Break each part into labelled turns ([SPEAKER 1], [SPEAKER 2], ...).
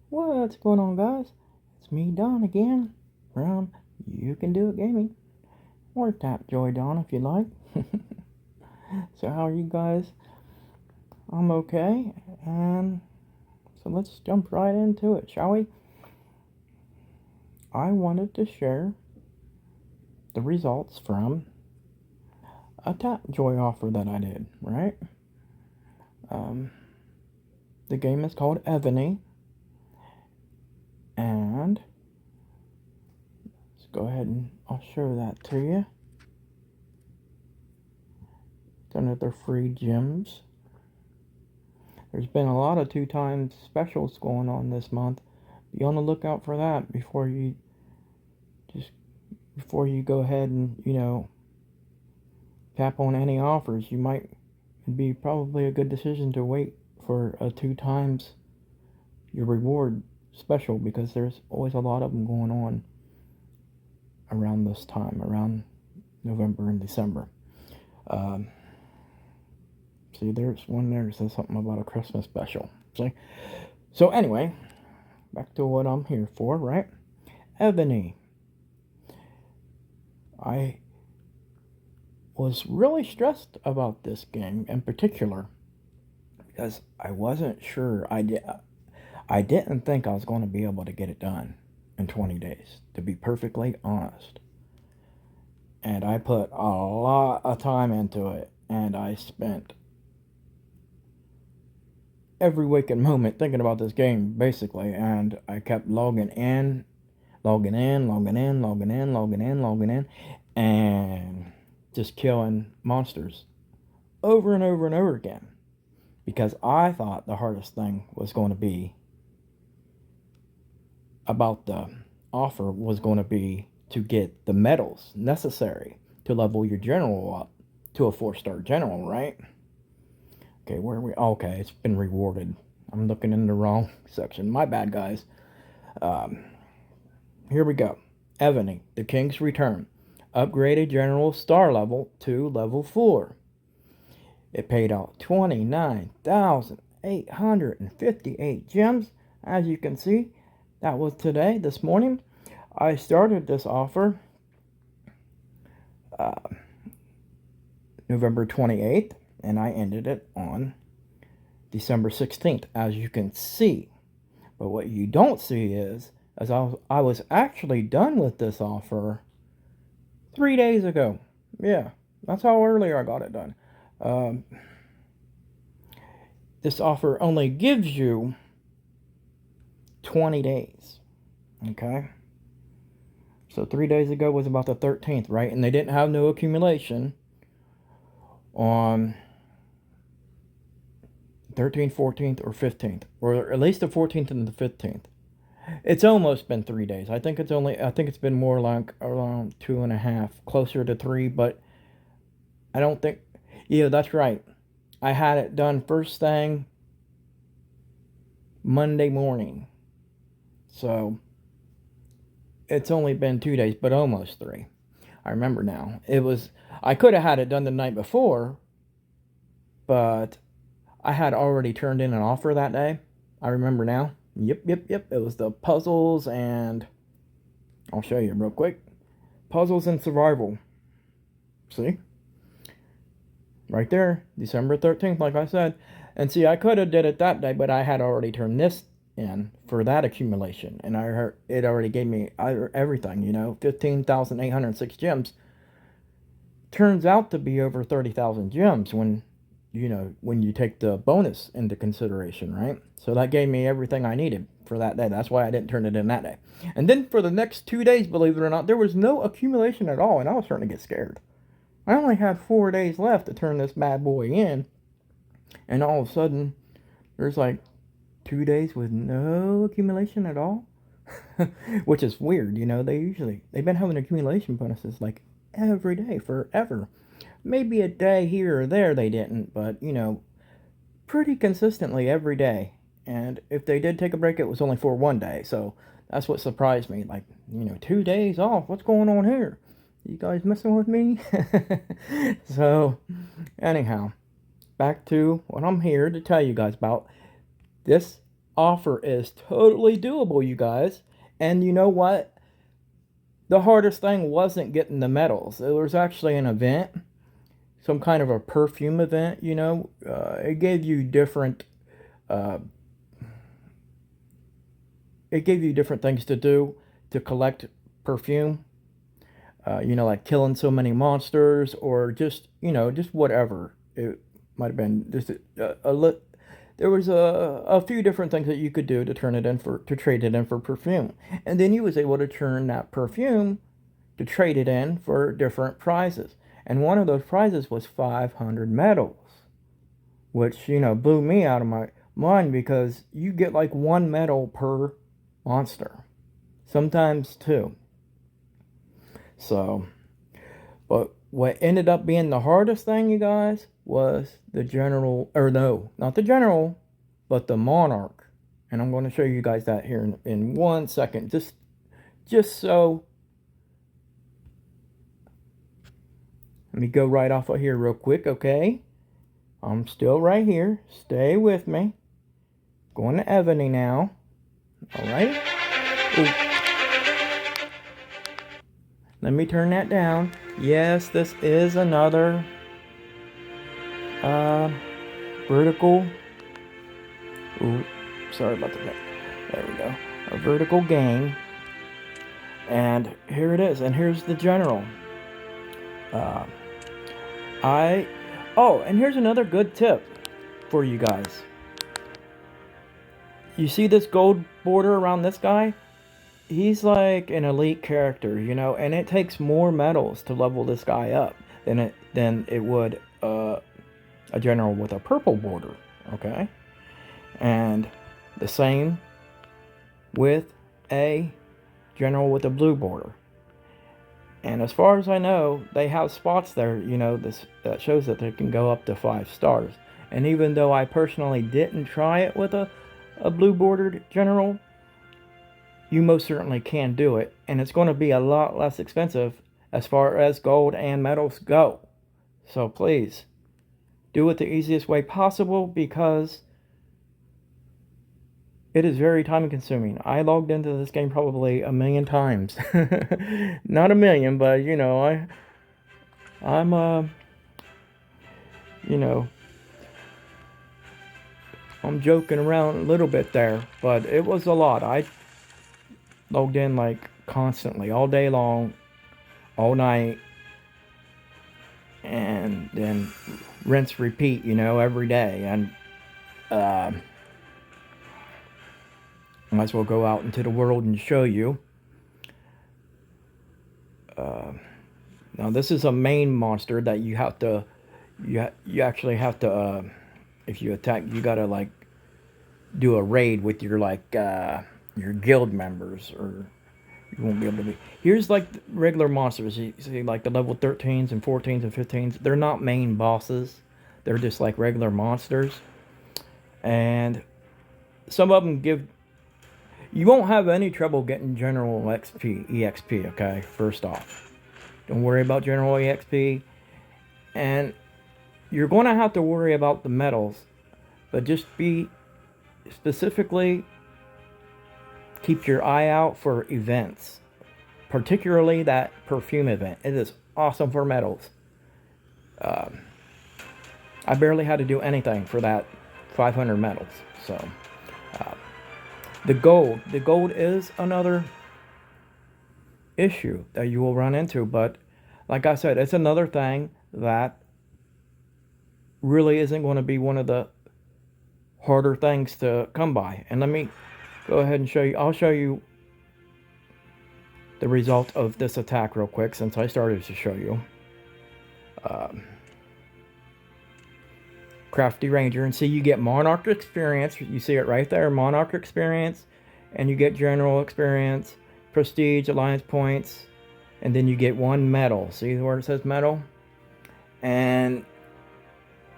[SPEAKER 1] What's going on, guys? It's me, Don, again, from You Can Do It Gaming, or Tapjoy Don if you like. So how are you guys? I'm okay, and so let's jump right into it, shall we? I wanted to share the results from a Tapjoy offer that I did, right? The game is called Evony, and let's go ahead and I'll show that to you. It's under their free gems. There's been a lot of 2 times specials going on this month. Be on the lookout for that before you go ahead and tap on any offers. It'd be probably a good decision to wait for a 2 times your reward special, because there's always a lot of them going on around this time, around November and December. See, there's one there that says something about a Christmas special. See? So anyway, back to what I'm here for, right? Evony. I was really stressed about this game in particular because I wasn't sure. I didn't think I was going to be able to get it done in 20 days, to be perfectly honest. And I put a lot of time into it, and I spent every waking moment thinking about this game, basically, and I kept logging in, and just killing monsters over and over and over again, because I thought the hardest thing was going to be about the offer was going to be to get the medals necessary to level your general up to a 4-star general, right? Okay, where are we? Okay, it's been rewarded. I'm looking in the wrong section. My bad, guys. Here we go. Evony, the King's Return. Upgraded general star level to level 4. It paid out 29,858 gems. As you can see, that was today, this morning. I started this offer November 28th, and I ended it on December 16th, as you can see. But what you don't see is I was actually done with this offer 3 days ago. Yeah, that's how early I got it done. This offer only gives you 20 days. Okay? So 3 days ago was about the 13th, right? And they didn't have no accumulation on 13th, 14th, or 15th, or at least the 14th and the 15th. It's almost been 3 days. I think it's been more like around 2.5, closer to 3, but I don't think, yeah, that's right. I had it done first thing Monday morning. So it's only been 2 days, but almost 3. I remember now. I could have had it done the night before, but I had already turned in an offer that day. I remember now. Yep. It was the puzzles, and I'll show you real quick. Puzzles and survival. See? Right there, December 13th, like I said. And see, I could have did it that day, but I had already turned this in for that accumulation. And it already gave me everything, 15,806 gems. Turns out to be over 30,000 gems when you take the bonus into consideration, right? So that gave me everything I needed for that day. That's why I didn't turn it in that day. And then for the next 2 days, believe it or not, there was no accumulation at all, and I was starting to get scared. I only had 4 days left to turn this bad boy in, and all of a sudden, there's like 2 days with no accumulation at all, which is weird. They've been having accumulation bonuses like every day forever. Maybe a day here or there they didn't, but pretty consistently every day. And if they did take a break, it was only for 1 day. So that's what surprised me. Like, 2 days off. What's going on here? You guys messing with me? So, anyhow, back to what I'm here to tell you guys about. This offer is totally doable, you guys. And you know what? The hardest thing wasn't getting the medals. It was actually an event, some kind of a perfume event, you know. It gave you different uh, things to do to collect perfume. You know, like killing so many monsters, or just, you know, just whatever. It might have been just there was a few different things that you could do to trade it in for perfume, and then you was able to turn that perfume to trade it in for different prizes. And one of those prizes was 500 medals, which, you know, blew me out of my mind, because you get like one medal per monster, sometimes two. So, but what ended up being the hardest thing, you guys, was the general, or no, not the general, but the monarch. And I'm going to show you guys that here in 1 second. Just so, let me go right off of here real quick, okay? I'm still right here. Stay with me. Going to Evony now. Alright? Let me turn that down. Yes, this is another vertical. Ooh, sorry about that. There we go. A vertical game. And here it is. And here's the general. Oh, and here's another good tip for you guys. You see this gold border around this guy? He's like an elite character, you know, and it takes more medals to level this guy up than it would a general with a purple border, okay? And the same with a general with a blue border. And as far as I know, they have spots there, you know, that shows that they can go up to 5 stars. And even though I personally didn't try it with a blue bordered general, you most certainly can do it. And it's going to be a lot less expensive as far as gold and medals go. So please, do it the easiest way possible, because it is very time consuming. I logged into this game probably 1,000,000 times. Not 1,000,000, but you know, I'm you know, I'm joking around a little bit there, but it was a lot. I logged in like constantly, all day long, all night, and then rinse repeat, you know, every day. And might as well go out into the world and show you. Now this is a main monster that you have to, you actually have to, if you attack, you gotta like do a raid with your your guild members, or you won't be able to be. Here's like regular monsters. You see like the level 13s and 14s and 15s. They're not main bosses. They're just like regular monsters. And some of them give... You won't have any trouble getting general EXP, okay? First off, don't worry about general EXP. And you're going to have to worry about the medals, but just be specifically... keep your eye out for events, particularly that perfume event. It is awesome for medals. I barely had to do anything for that 500 medals. So the gold is another issue that you will run into, but like I said, it's another thing that really isn't going to be one of the harder things to come by. And let me go ahead and show you. I'll show you the result of this attack real quick, since I started to show you. Crafty Ranger, and see, you get Monarch experience. You see it right there, Monarch experience, and you get General experience, Prestige, Alliance points, and then you get 1 medal. See where it says medal? And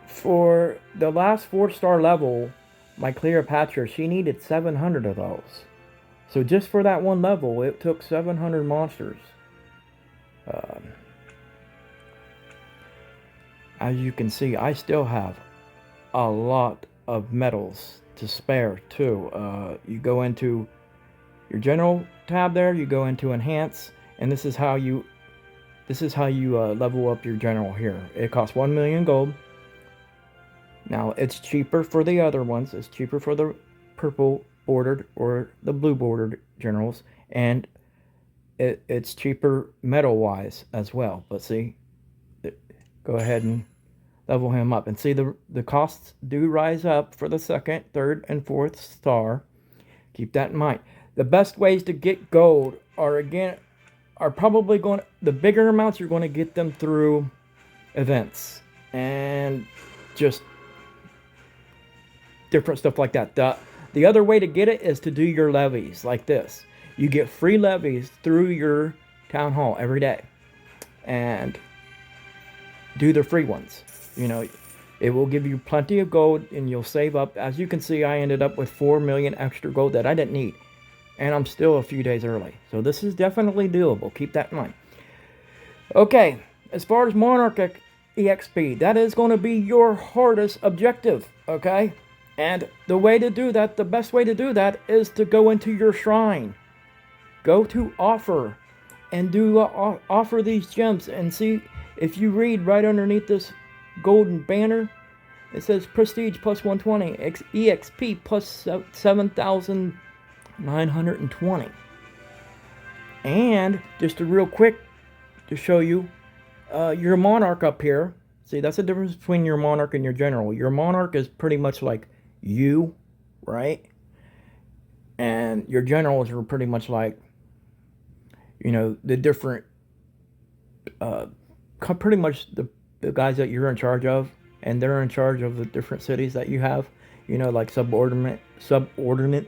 [SPEAKER 1] for the last 4-star level, my Cleopatra, she needed 700 of those. So just for that 1 level, it took 700 monsters. As you can see, I still have a lot of medals to spare too. You go into your general tab there, you go into enhance, and this is how you level up your general here. It costs 1 million gold. Now it's cheaper for the other ones. It's cheaper for the purple bordered or the blue bordered generals, and it's cheaper metal wise as well. But see, go ahead and level him up, and see the costs do rise up for the second, third, and fourth star. Keep that in mind. The best ways to get gold are probably going, the bigger amounts you're going to get them through events and just different stuff like that. The other way to get it is to do your levies like this. You get free levies through your town hall every day, and do the free ones. You know, it will give you plenty of gold, and you'll save up. As you can see, I ended up with 4 million extra gold that I didn't need, and I'm still a few days early. So this is definitely doable. Keep that in mind. Okay, as far as Monarch EXP, that is going to be your hardest objective, okay? And the way to do that, the best way to do that is to go into your shrine. Go to offer and do offer these gems, and see if you read right underneath this golden banner, it says prestige plus 120, EXP plus 7,920. And just a real quick to show you your monarch up here. See, that's the difference between your monarch and your general. Your monarch is pretty much like you, right? And your generals are pretty much like, you know, the different pretty much the guys that you're in charge of, and they're in charge of the different cities that you have, you know, like subordinate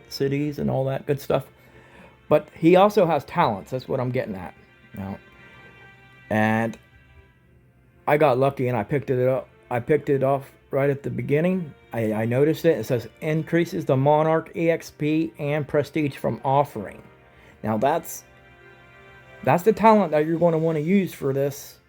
[SPEAKER 1] cities and all that good stuff. But he also has talents. That's what I'm getting at now. And I got lucky and I picked it up. I picked it off right at the beginning. I noticed it. It says increases the Monarch EXP and prestige from offering. Now that's the talent that you're going to want to use for this